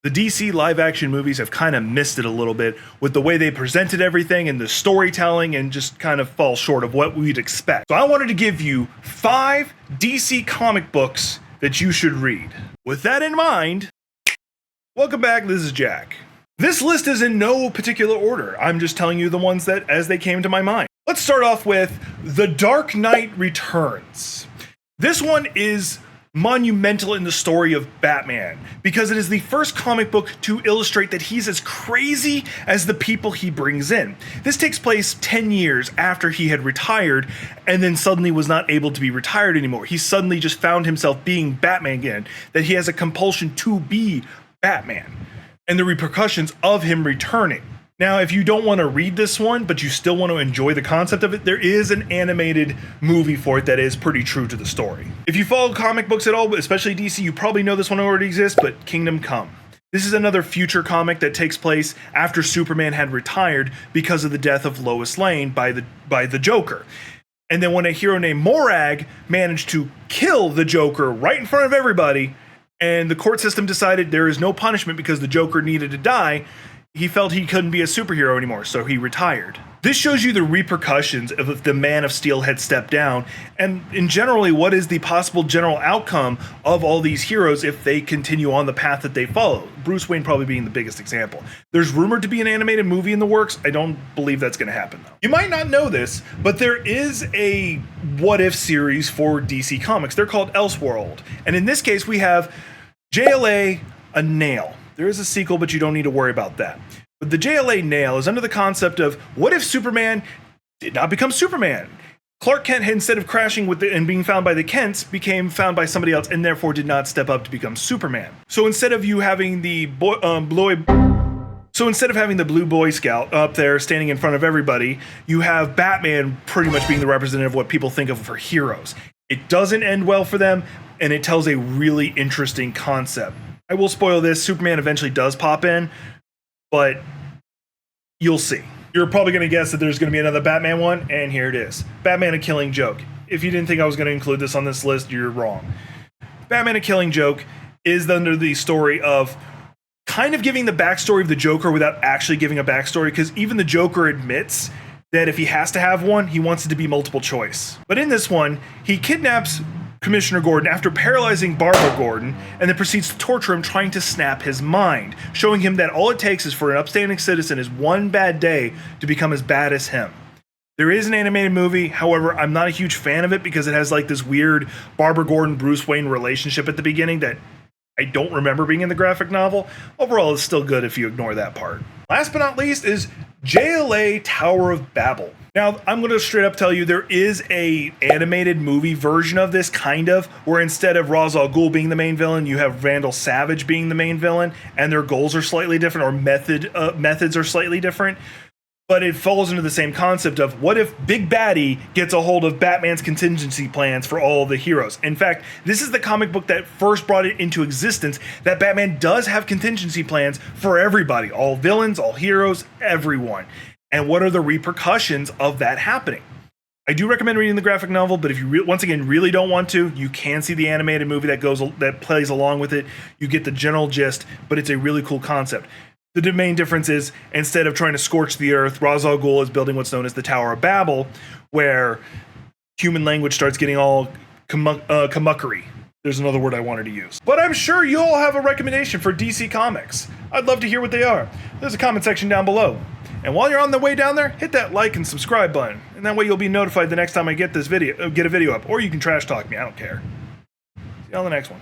The DC live-action movies have kind of missed it a little bit with the way they presented everything and the storytelling, and just kind of fall short of what we'd expect. So I wanted to give you 5 DC comic books that you should read. With that in mind, welcome back, this is Jack. This list is in no particular order. I'm just telling you the ones that as they came to my mind. Let's start off with The Dark Knight Returns. This one is monumental in the story of Batman because it is the first comic book to illustrate that he's as crazy as the people he brings in. This takes place 10 years after he had retired and then suddenly was not able to be retired anymore. He suddenly just found himself being Batman again, that he has a compulsion to be Batman, and the repercussions of him returning. Now, if you don't want to read this one, but you still want to enjoy the concept of it, there is an animated movie for it that is pretty true to the story. If you follow comic books at all, especially DC, you probably know this one already exists, but Kingdom Come. This is another future comic that takes place after Superman had retired because of the death of Lois Lane by the Joker. And then when a hero named Morag managed to kill the Joker right in front of everybody, and the court system decided there is no punishment because the Joker needed to die, he felt he couldn't be a superhero anymore, so he retired. This shows you the repercussions of if the Man of Steel had stepped down, and in generally, what is the possible general outcome of all these heroes if they continue on the path that they follow? Bruce Wayne probably being the biggest example. There's rumored to be an animated movie in the works. I don't believe that's going to happen, though. You might not know this, but there is a what-if series for DC Comics. They're called Elseworld, and in this case, we have JLA, a nail. There is a sequel, but you don't need to worry about that. But the JLA nail is under the concept of, what if Superman did not become Superman? Clark Kent, instead of crashing and being found by the Kents, became found by somebody else and therefore did not step up to become Superman. So instead of you having the Blue Boy Scout up there standing in front of everybody, you have Batman pretty much being the representative of what people think of for heroes. It doesn't end well for them, and it tells a really interesting concept. I will spoil this, Superman eventually does pop in, but you'll see. You're probably going to guess that there's going to be another Batman one, and here it is. Batman: A Killing Joke. If you didn't think I was going to include this on this list, you're wrong. Batman: A Killing Joke is under the story of kind of giving the backstory of the Joker without actually giving a backstory, because even the Joker admits that if he has to have one, he wants it to be multiple choice. But in this one, he kidnaps Commissioner Gordon after paralyzing Barbara Gordon, and then proceeds to torture him, trying to snap his mind, showing him that all it takes is for an upstanding citizen is one bad day to become as bad as him. There is an animated movie, however, I'm not a huge fan of it because it has like this weird Barbara Gordon-Bruce Wayne relationship at the beginning that I don't remember being in the graphic novel. Overall, it's still good if you ignore that part. Last but not least is JLA Tower of Babel. Now, I'm going to straight up tell you there is a animated movie version of this, kind of, where instead of Ra's al Ghul being the main villain, you have Vandal Savage being the main villain, and their goals are slightly different, or methods are slightly different. But it falls into the same concept of, what if Big Baddie gets a hold of Batman's contingency plans for all of the heroes? In fact, this is the comic book that first brought it into existence, that Batman does have contingency plans for everybody, all villains, all heroes, everyone. And what are the repercussions of that happening? I do recommend reading the graphic novel, but if you once again really don't want to, you can see the animated movie that plays along with it. You get the general gist, but it's a really cool concept. The main difference is, instead of trying to scorch the earth, Ra's al Ghul is building what's known as the Tower of Babel, where human language starts getting all kamuckery. There's another word I wanted to use. But I'm sure you all have a recommendation for DC Comics. I'd love to hear what they are. There's a comment section down below. And while you're on the way down there, hit that like and subscribe button. And that way you'll be notified the next time I get a video up. Or you can trash talk me, I don't care. See you on the next one.